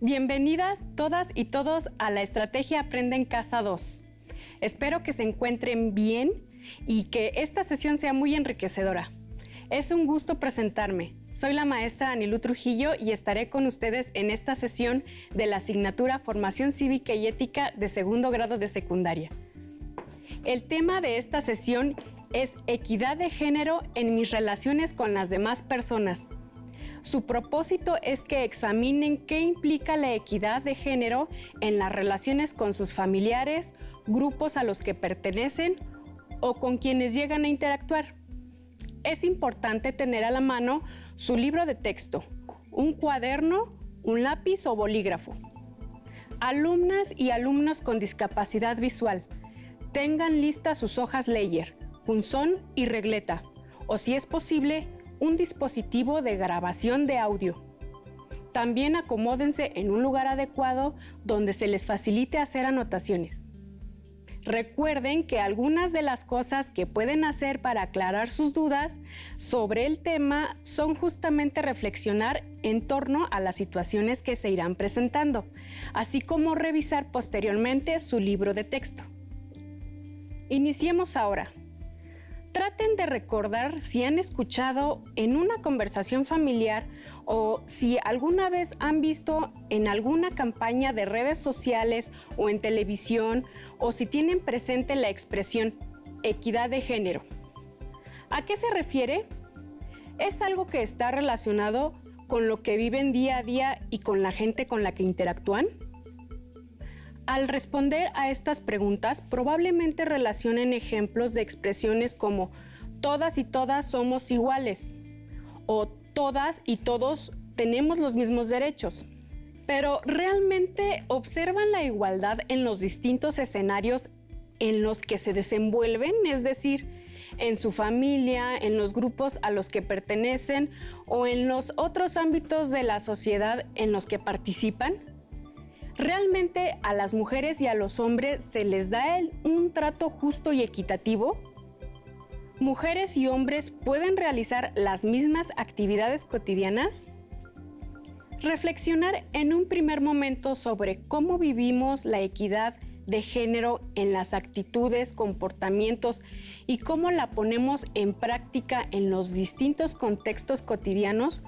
Bienvenidas todas y todos a la Estrategia Aprende en Casa 2. Espero que se encuentren bien y que esta sesión sea muy enriquecedora. Es un gusto presentarme. Soy la maestra Anilú Trujillo y estaré con ustedes en esta sesión de la asignatura Formación Cívica y Ética de segundo grado de secundaria. El tema de esta sesión es equidad de género en mis relaciones con las demás personas. Su propósito es que examinen qué implica la equidad de género en las relaciones con sus familiares, grupos a los que pertenecen o con quienes llegan a interactuar. Es importante tener a la mano su libro de texto, un cuaderno, un lápiz o bolígrafo. Alumnas y alumnos con discapacidad visual, tengan listas sus hojas Ledger, punzón y regleta, o si es posible, un dispositivo de grabación de audio. También acomódense en un lugar adecuado donde se les facilite hacer anotaciones. Recuerden que algunas de las cosas que pueden hacer para aclarar sus dudas sobre el tema son justamente reflexionar en torno a las situaciones que se irán presentando, así como revisar posteriormente su libro de texto. Iniciemos ahora. Traten de recordar si han escuchado en una conversación familiar o si alguna vez han visto en alguna campaña de redes sociales o en televisión o si tienen presente la expresión equidad de género. ¿A qué se refiere? ¿Es algo que está relacionado con lo que viven día a día y con la gente con la que interactúan? Al responder a estas preguntas, probablemente relacionen ejemplos de expresiones como todas y todas somos iguales o todas y todos tenemos los mismos derechos. Pero ¿realmente observan la igualdad en los distintos escenarios en los que se desenvuelven? Es decir, en su familia, en los grupos a los que pertenecen o en los otros ámbitos de la sociedad en los que participan. ¿Realmente a las mujeres y a los hombres se les da un trato justo y equitativo? ¿Mujeres y hombres pueden realizar las mismas actividades cotidianas? Reflexionar en un primer momento sobre cómo vivimos la equidad de género en las actitudes, comportamientos y cómo la ponemos en práctica en los distintos contextos cotidianos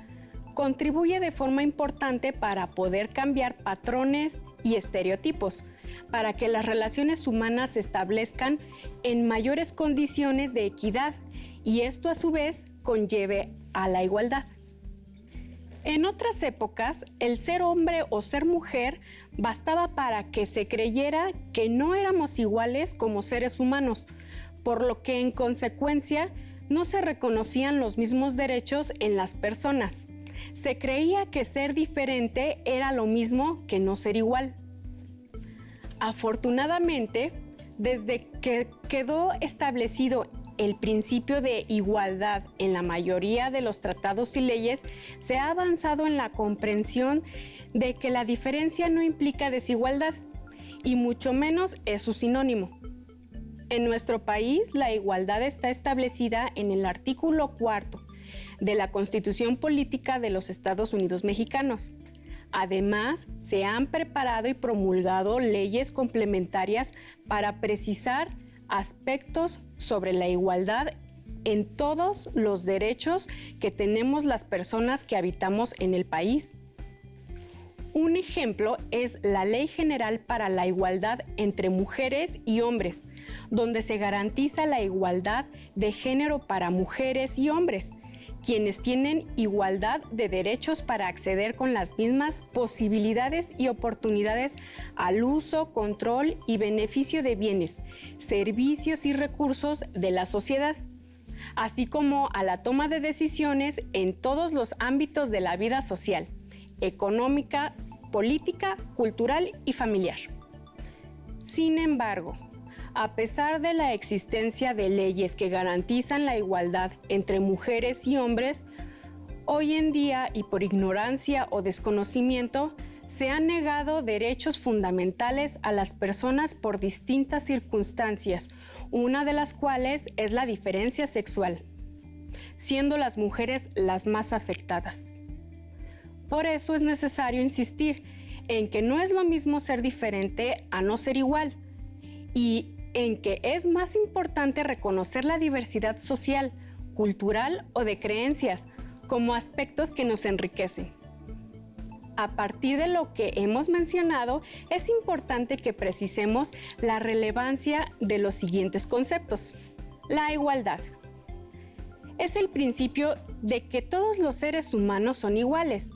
contribuye de forma importante para poder cambiar patrones y estereotipos, para que las relaciones humanas se establezcan en mayores condiciones de equidad y esto a su vez conlleve a la igualdad. En otras épocas, el ser hombre o ser mujer bastaba para que se creyera que no éramos iguales como seres humanos, por lo que en consecuencia no se reconocían los mismos derechos en las personas. Se creía que ser diferente era lo mismo que no ser igual. Afortunadamente, desde que quedó establecido el principio de igualdad en la mayoría de los tratados y leyes, se ha avanzado en la comprensión de que la diferencia no implica desigualdad, y mucho menos es su sinónimo. En nuestro país, la igualdad está establecida en el artículo 4 de la Constitución Política de los Estados Unidos Mexicanos. Además, se han preparado y promulgado leyes complementarias para precisar aspectos sobre la igualdad en todos los derechos que tenemos las personas que habitamos en el país. Un ejemplo es la Ley General para la Igualdad entre Mujeres y Hombres, donde se garantiza la igualdad de género para mujeres y hombres, quienes tienen igualdad de derechos para acceder con las mismas posibilidades y oportunidades al uso, control y beneficio de bienes, servicios y recursos de la sociedad, así como a la toma de decisiones en todos los ámbitos de la vida social, económica, política, cultural y familiar. Sin embargo, a pesar de la existencia de leyes que garantizan la igualdad entre mujeres y hombres, hoy en día y por ignorancia o desconocimiento, se han negado derechos fundamentales a las personas por distintas circunstancias, una de las cuales es la diferencia sexual, siendo las mujeres las más afectadas. Por eso es necesario insistir en que no es lo mismo ser diferente a no ser igual, y en que es más importante reconocer la diversidad social, cultural o de creencias como aspectos que nos enriquecen. A partir de lo que hemos mencionado, es importante que precisemos la relevancia de los siguientes conceptos. La igualdad es el principio de que todos los seres humanos son iguales.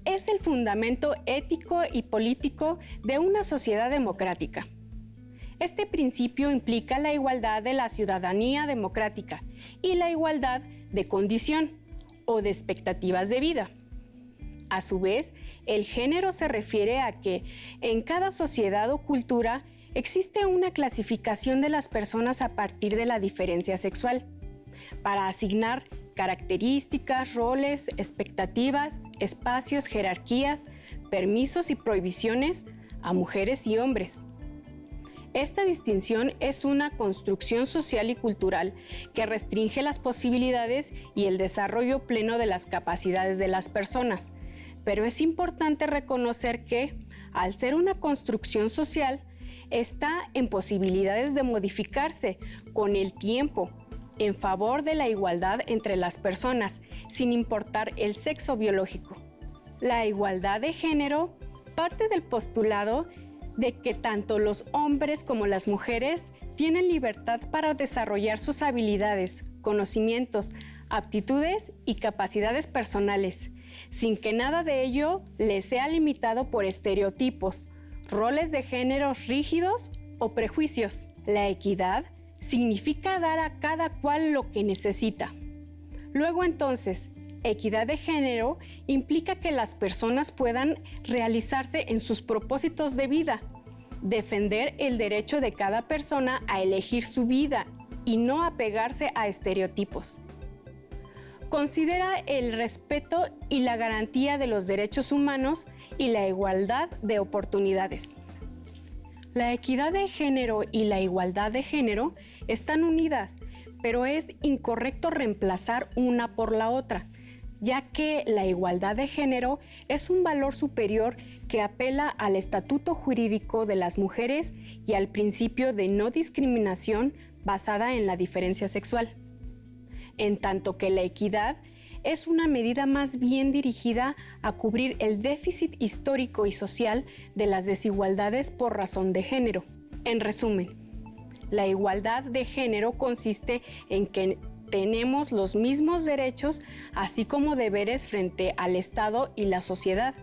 Es el fundamento ético y político de una sociedad democrática. Este principio implica la igualdad de la ciudadanía democrática y la igualdad de condición o de expectativas de vida. A su vez, el género se refiere a que en cada sociedad o cultura existe una clasificación de las personas a partir de la diferencia sexual, para asignar características, roles, expectativas, espacios, jerarquías, permisos y prohibiciones a mujeres y hombres. Esta distinción es una construcción social y cultural que restringe las posibilidades y el desarrollo pleno de las capacidades de las personas. Pero es importante reconocer que, al ser una construcción social, está en posibilidades de modificarse con el tiempo en favor de la igualdad entre las personas, sin importar el sexo biológico. La igualdad de género parte del postulado de que tanto los hombres como las mujeres tienen libertad para desarrollar sus habilidades, conocimientos, aptitudes y capacidades personales, sin que nada de ello les sea limitado por estereotipos, roles de género rígidos o prejuicios. La equidad significa dar a cada cual lo que necesita. Luego entonces, equidad de género implica que las personas puedan realizarse en sus propósitos de vida, defender el derecho de cada persona a elegir su vida y no apegarse a estereotipos. Considera el respeto y la garantía de los derechos humanos y la igualdad de oportunidades. La equidad de género y la igualdad de género están unidas, pero es incorrecto reemplazar una por la otra, ya que la igualdad de género es un valor superior que apela al estatuto jurídico de las mujeres y al principio de no discriminación basada en la diferencia sexual. En tanto que la equidad es una medida más bien dirigida a cubrir el déficit histórico y social de las desigualdades por razón de género. En resumen, la igualdad de género consiste en que tenemos los mismos derechos, así como deberes frente al Estado y la sociedad.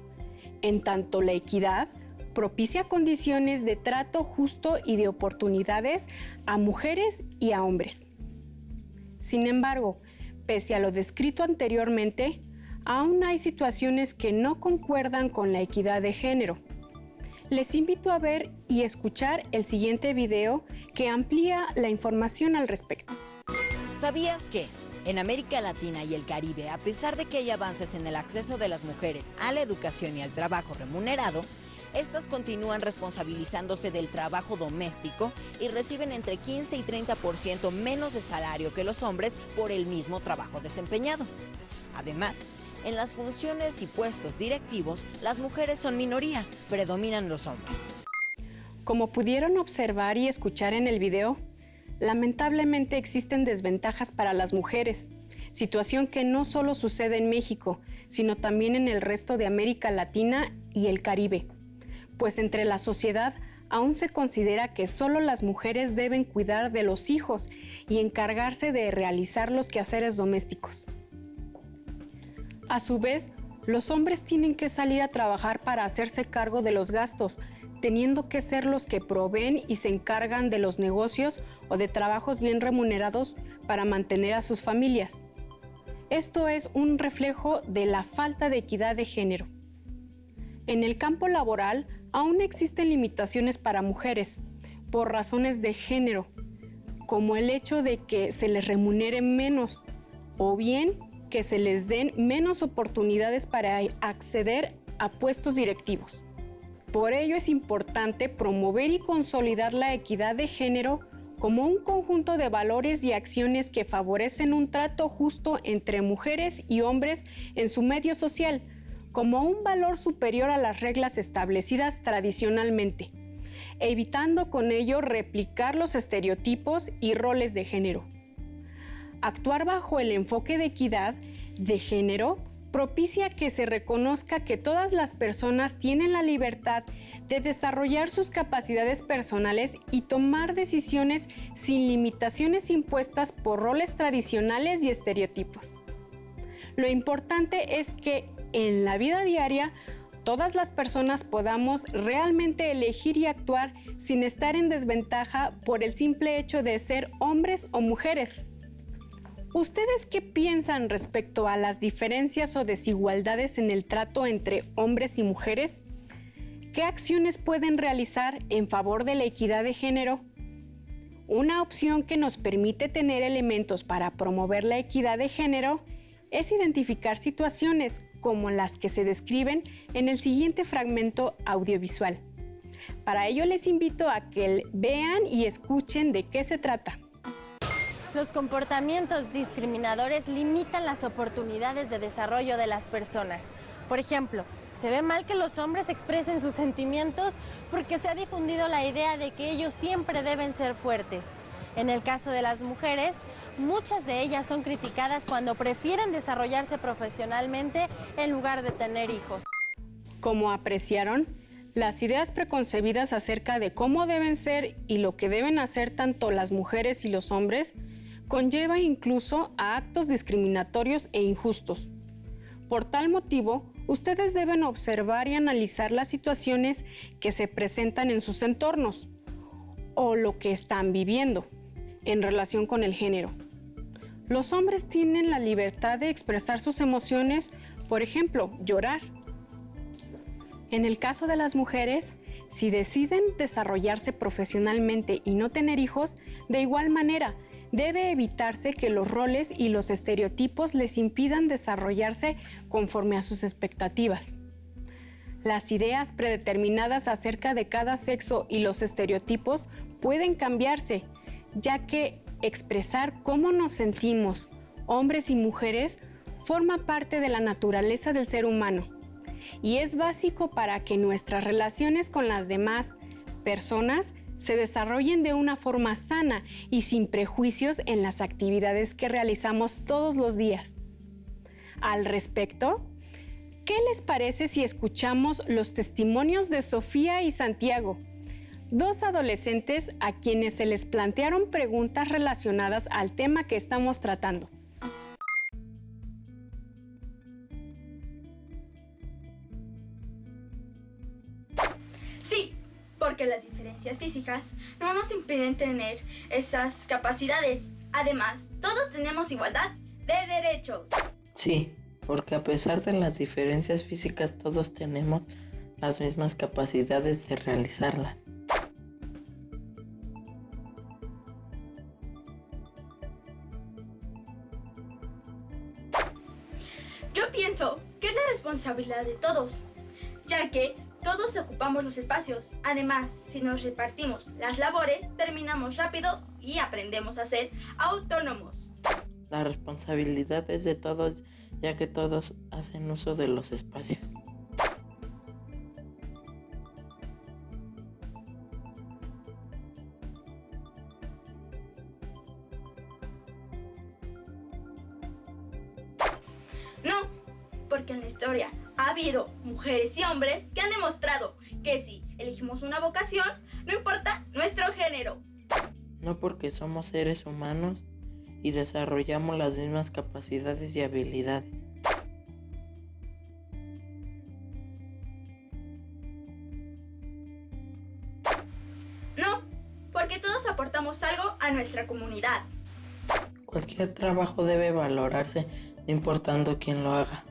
En tanto, la equidad propicia condiciones de trato justo y de oportunidades a mujeres y a hombres. Sin embargo, pese a lo descrito anteriormente, aún hay situaciones que no concuerdan con la equidad de género. Les invito a ver y escuchar el siguiente video que amplía la información al respecto. ¿Sabías que en América Latina y el Caribe, a pesar de que hay avances en el acceso de las mujeres a la educación y al trabajo remunerado, estas continúan responsabilizándose del trabajo doméstico y reciben entre 15 y 30% menos de salario que los hombres por el mismo trabajo desempeñado? Además, en las funciones y puestos directivos, las mujeres son minoría, predominan los hombres. Como pudieron observar y escuchar en el video, lamentablemente existen desventajas para las mujeres, situación que no solo sucede en México, sino también en el resto de América Latina y el Caribe, pues entre la sociedad aún se considera que solo las mujeres deben cuidar de los hijos y encargarse de realizar los quehaceres domésticos. A su vez, los hombres tienen que salir a trabajar para hacerse cargo de los gastos, teniendo que ser los que proveen y se encargan de los negocios o de trabajos bien remunerados para mantener a sus familias. Esto es un reflejo de la falta de equidad de género. En el campo laboral aún existen limitaciones para mujeres por razones de género, como el hecho de que se les remunere menos o bien que se les den menos oportunidades para acceder a puestos directivos. Por ello es importante promover y consolidar la equidad de género como un conjunto de valores y acciones que favorecen un trato justo entre mujeres y hombres en su medio social, como un valor superior a las reglas establecidas tradicionalmente, evitando con ello replicar los estereotipos y roles de género. Actuar bajo el enfoque de equidad de género propicia que se reconozca que todas las personas tienen la libertad de desarrollar sus capacidades personales y tomar decisiones sin limitaciones impuestas por roles tradicionales y estereotipos. Lo importante es que en la vida diaria todas las personas podamos realmente elegir y actuar sin estar en desventaja por el simple hecho de ser hombres o mujeres. ¿Ustedes qué piensan respecto a las diferencias o desigualdades en el trato entre hombres y mujeres? ¿Qué acciones pueden realizar en favor de la equidad de género? Una opción que nos permite tener elementos para promover la equidad de género es identificar situaciones como las que se describen en el siguiente fragmento audiovisual. Para ello les invito a que vean y escuchen de qué se trata. Los comportamientos discriminadores limitan las oportunidades de desarrollo de las personas. Por ejemplo, se ve mal que los hombres expresen sus sentimientos porque se ha difundido la idea de que ellos siempre deben ser fuertes. En el caso de las mujeres, muchas de ellas son criticadas cuando prefieren desarrollarse profesionalmente en lugar de tener hijos. Como apreciaron, las ideas preconcebidas acerca de cómo deben ser y lo que deben hacer tanto las mujeres y los hombres conlleva incluso a actos discriminatorios e injustos. Por tal motivo, ustedes deben observar y analizar las situaciones que se presentan en sus entornos o lo que están viviendo en relación con el género. Los hombres tienen la libertad de expresar sus emociones, por ejemplo, llorar. En el caso de las mujeres, si deciden desarrollarse profesionalmente y no tener hijos, de igual manera, debe evitarse que los roles y los estereotipos les impidan desarrollarse conforme a sus expectativas. Las ideas predeterminadas acerca de cada sexo y los estereotipos pueden cambiarse, ya que expresar cómo nos sentimos, hombres y mujeres, forma parte de la naturaleza del ser humano y es básico para que nuestras relaciones con las demás personas se desarrollen de una forma sana y sin prejuicios en las actividades que realizamos todos los días. Al respecto, ¿qué les parece si escuchamos los testimonios de Sofía y Santiago, dos adolescentes a quienes se les plantearon preguntas relacionadas al tema que estamos tratando? Sí, porque las diferencias físicas no nos impiden tener esas capacidades. Además, todos tenemos igualdad de derechos. Sí, porque a pesar de las diferencias físicas todos tenemos las mismas capacidades de realizarlas. Yo pienso que es la responsabilidad de todos, ya que todos ocupamos los espacios. Además, si nos repartimos las labores, terminamos rápido y aprendemos a ser autónomos. La responsabilidad es de todos, ya que todos hacen uso de los espacios. No, porque en la historia ha habido mujeres y hombres que han demostrado que si elegimos una vocación, no importa nuestro género. No porque somos seres humanos y desarrollamos las mismas capacidades y habilidades. No, porque todos aportamos algo a nuestra comunidad. Cualquier trabajo debe valorarse, no importando quién lo haga.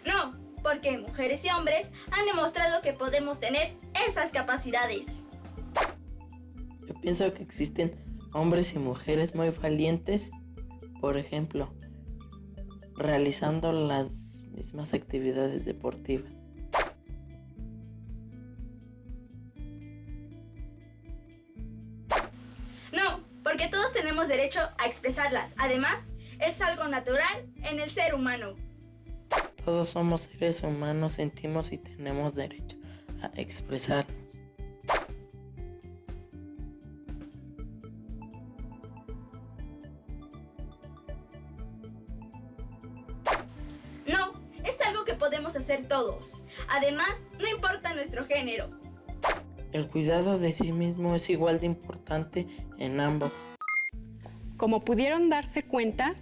No, porque mujeres y hombres han demostrado que podemos tener esas capacidades. Yo pienso que existen hombres y mujeres muy valientes, por ejemplo, realizando las mismas actividades deportivas. No, porque porque todos tenemos derecho a expresarlas. Además, es algo natural en el ser humano. Todos somos seres humanos, sentimos y tenemos derecho a expresarnos. No, es algo que podemos hacer todos. Además, no importa nuestro género. El cuidado de sí mismo es igual de importante en ambos. Como pudieron darse cuenta,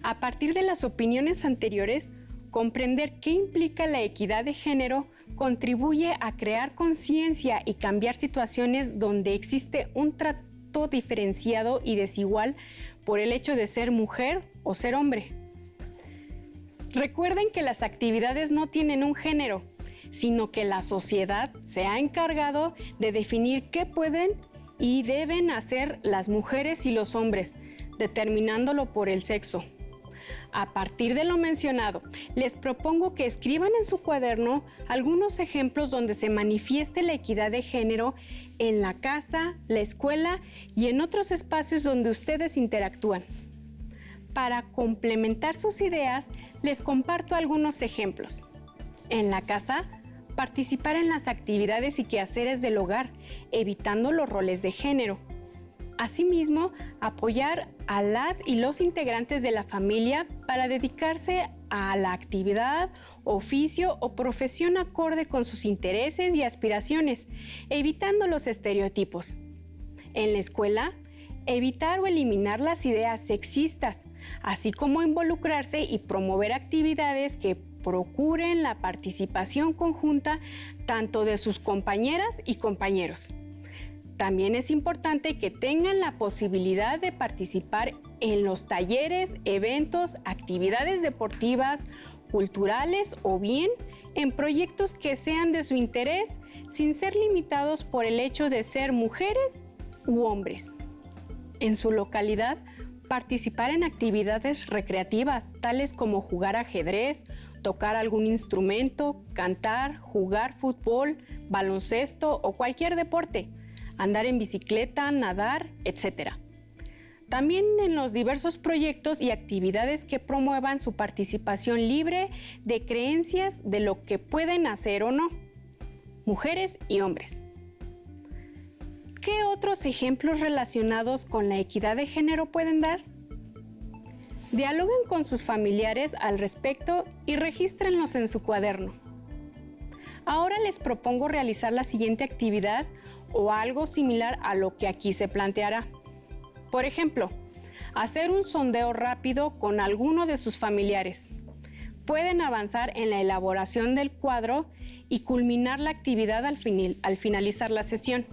a partir de las opiniones anteriores, comprender qué implica la equidad de género contribuye a crear conciencia y cambiar situaciones donde existe un trato diferenciado y desigual por el hecho de ser mujer o ser hombre. Recuerden que las actividades no tienen un género, sino que la sociedad se ha encargado de definir qué pueden y deben hacer las mujeres y los hombres, determinándolo por el sexo. A partir de lo mencionado, les propongo que escriban en su cuaderno algunos ejemplos donde se manifieste la equidad de género en la casa, la escuela y en otros espacios donde ustedes interactúan. Para complementar sus ideas, les comparto algunos ejemplos. En la casa, participar en las actividades y quehaceres del hogar, evitando los roles de género. Asimismo, apoyar a las y los integrantes de la familia para dedicarse a la actividad, oficio o profesión acorde con sus intereses y aspiraciones, evitando los estereotipos. En la escuela, evitar o eliminar las ideas sexistas, así como involucrarse y promover actividades que procuren la participación conjunta tanto de sus compañeras y compañeros. También es importante que tengan la posibilidad de participar en los talleres, eventos, actividades deportivas, culturales o bien en proyectos que sean de su interés sin ser limitados por el hecho de ser mujeres u hombres. En su localidad, participar en actividades recreativas tales como jugar ajedrez, tocar algún instrumento, cantar, jugar fútbol, baloncesto o cualquier deporte, andar en bicicleta, nadar, etc. También en los diversos proyectos y actividades que promuevan su participación libre de creencias de lo que pueden hacer o no, mujeres y hombres. ¿Qué otros ejemplos relacionados con la equidad de género pueden dar? Dialoguen con sus familiares al respecto y regístrenlos en su cuaderno. Ahora les propongo realizar la siguiente actividad o algo similar a lo que aquí se planteará. Por ejemplo, hacer un sondeo rápido con alguno de sus familiares. Pueden avanzar en la elaboración del cuadro y culminar la actividad al finalizar la sesión.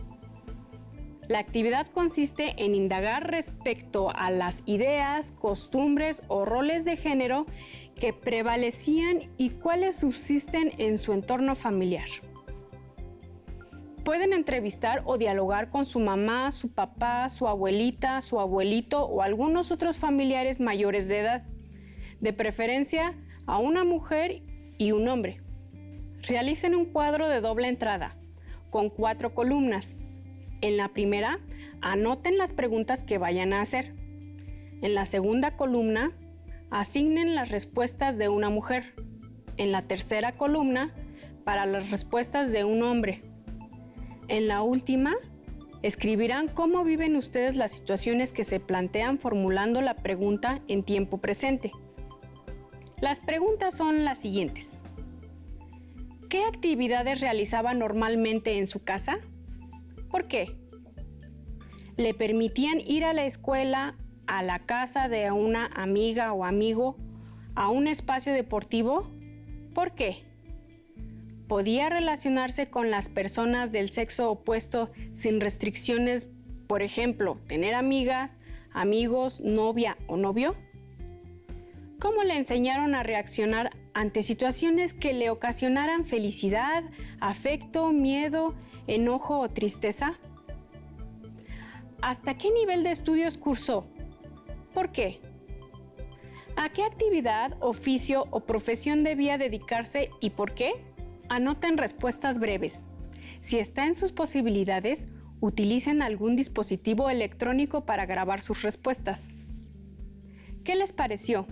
La actividad consiste en indagar respecto a las ideas, costumbres o roles de género que prevalecían y cuáles subsisten en su entorno familiar. Pueden entrevistar o dialogar con su mamá, su papá, su abuelita, su abuelito o algunos otros familiares mayores de edad, de preferencia a una mujer y un hombre. Realicen un cuadro de doble entrada, con 4 columnas. En la primera, anoten las preguntas que vayan a hacer. En la segunda columna, asignen las respuestas de una mujer. En la tercera columna, para las respuestas de un hombre. En la última, escribirán cómo viven ustedes las situaciones que se plantean formulando la pregunta en tiempo presente. Las preguntas son las siguientes. ¿Qué actividades realizaba normalmente en su casa? ¿Por qué? ¿Le permitían ir a la escuela, a la casa de una amiga o amigo, a un espacio deportivo? ¿Por qué? ¿Podía relacionarse con las personas del sexo opuesto sin restricciones, por ejemplo, tener amigas, amigos, novia o novio? ¿Cómo le enseñaron a reaccionar ante situaciones que le ocasionaran felicidad, afecto, miedo, enojo o tristeza? ¿Hasta qué nivel de estudios cursó? ¿Por qué? ¿A qué actividad, oficio o profesión debía dedicarse y por qué? Anoten respuestas breves. Si está en sus posibilidades, utilicen algún dispositivo electrónico para grabar sus respuestas. ¿Qué les pareció?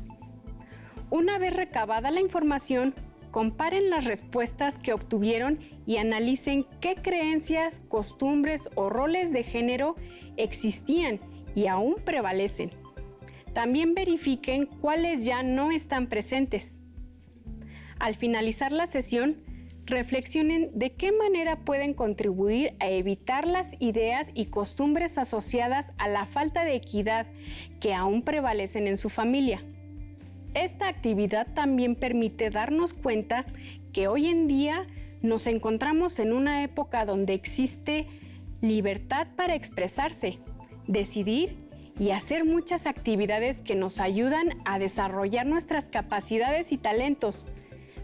Una vez recabada la información, comparen las respuestas que obtuvieron y analicen qué creencias, costumbres o roles de género existían y aún prevalecen. También verifiquen cuáles ya no están presentes. Al finalizar la sesión, reflexionen de qué manera pueden contribuir a evitar las ideas y costumbres asociadas a la falta de equidad que aún prevalecen en su familia. Esta actividad también permite darnos cuenta que hoy en día nos encontramos en una época donde existe libertad para expresarse, decidir y hacer muchas actividades que nos ayudan a desarrollar nuestras capacidades y talentos.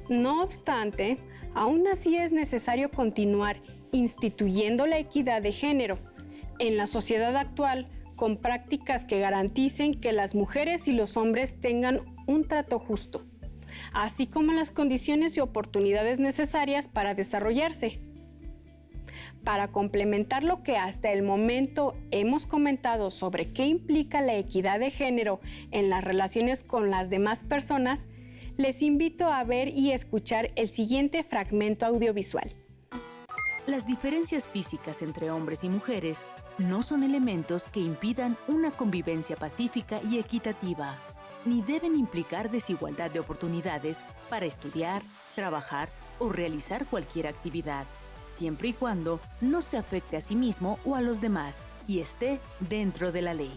No obstante, aún así es necesario continuar instituyendo la equidad de género en la sociedad actual con prácticas que garanticen que las mujeres y los hombres tengan un trato justo, así como las condiciones y oportunidades necesarias para desarrollarse. Para complementar lo que hasta el momento hemos comentado sobre qué implica la equidad de género en las relaciones con las demás personas, les invito a ver y escuchar el siguiente fragmento audiovisual. Las diferencias físicas entre hombres y mujeres no son elementos que impidan una convivencia pacífica y equitativa, ni deben implicar desigualdad de oportunidades para estudiar, trabajar o realizar cualquier actividad, siempre y cuando no se afecte a sí mismo o a los demás y esté dentro de la ley.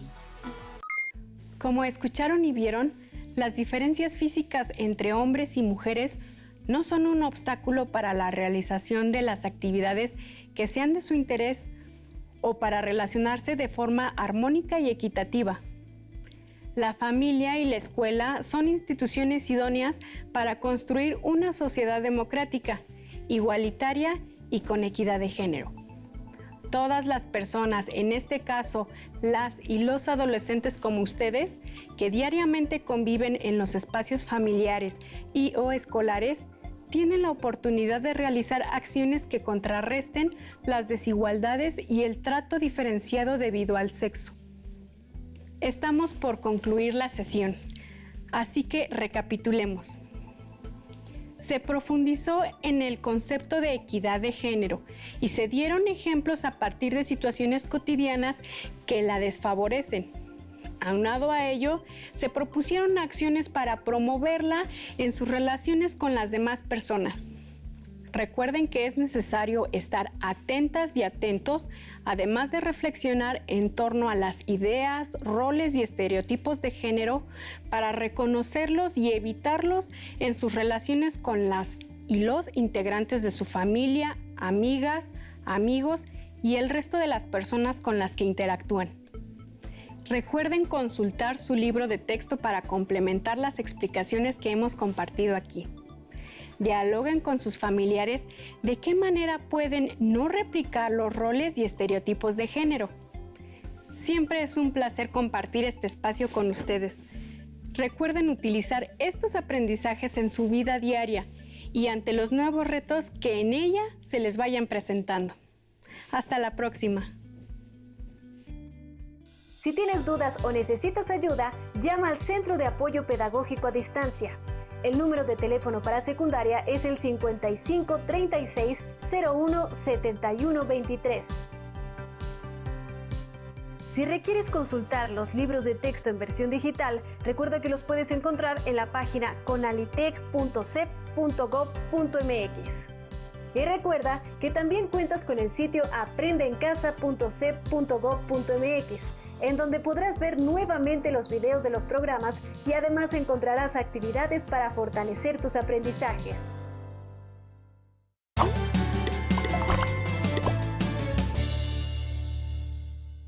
Como escucharon y vieron, las diferencias físicas entre hombres y mujeres no son un obstáculo para la realización de las actividades que sean de su interés o para relacionarse de forma armónica y equitativa. La familia y la escuela son instituciones idóneas para construir una sociedad democrática, igualitaria y con equidad de género. Todas las personas, en este caso las y los adolescentes como ustedes, que diariamente conviven en los espacios familiares y o escolares, tienen la oportunidad de realizar acciones que contrarresten las desigualdades y el trato diferenciado debido al sexo. Estamos por concluir la sesión, así que recapitulemos. Se profundizó en el concepto de equidad de género y se dieron ejemplos a partir de situaciones cotidianas que la desfavorecen. Aunado a ello, se propusieron acciones para promoverla en sus relaciones con las demás personas. Recuerden que es necesario estar atentas y atentos, además de reflexionar en torno a las ideas, roles y estereotipos de género para reconocerlos y evitarlos en sus relaciones con las y los integrantes de su familia, amigas, amigos y el resto de las personas con las que interactúan. Recuerden consultar su libro de texto para complementar las explicaciones que hemos compartido aquí. Dialoguen con sus familiares de qué manera pueden no replicar los roles y estereotipos de género. Siempre es un placer compartir este espacio con ustedes. Recuerden utilizar estos aprendizajes en su vida diaria y ante los nuevos retos que en ella se les vayan presentando. Hasta la próxima. Si tienes dudas o necesitas ayuda, llama al Centro de Apoyo Pedagógico a Distancia. El número de teléfono para secundaria es el 55 36 01 71 23. Si requieres consultar los libros de texto en versión digital, recuerda que los puedes encontrar en la página conalitec.cep.gov.mx. Y recuerda que también cuentas con el sitio aprendeencasa.cep.gov.mx, en donde podrás ver nuevamente los videos de los programas y además encontrarás actividades para fortalecer tus aprendizajes.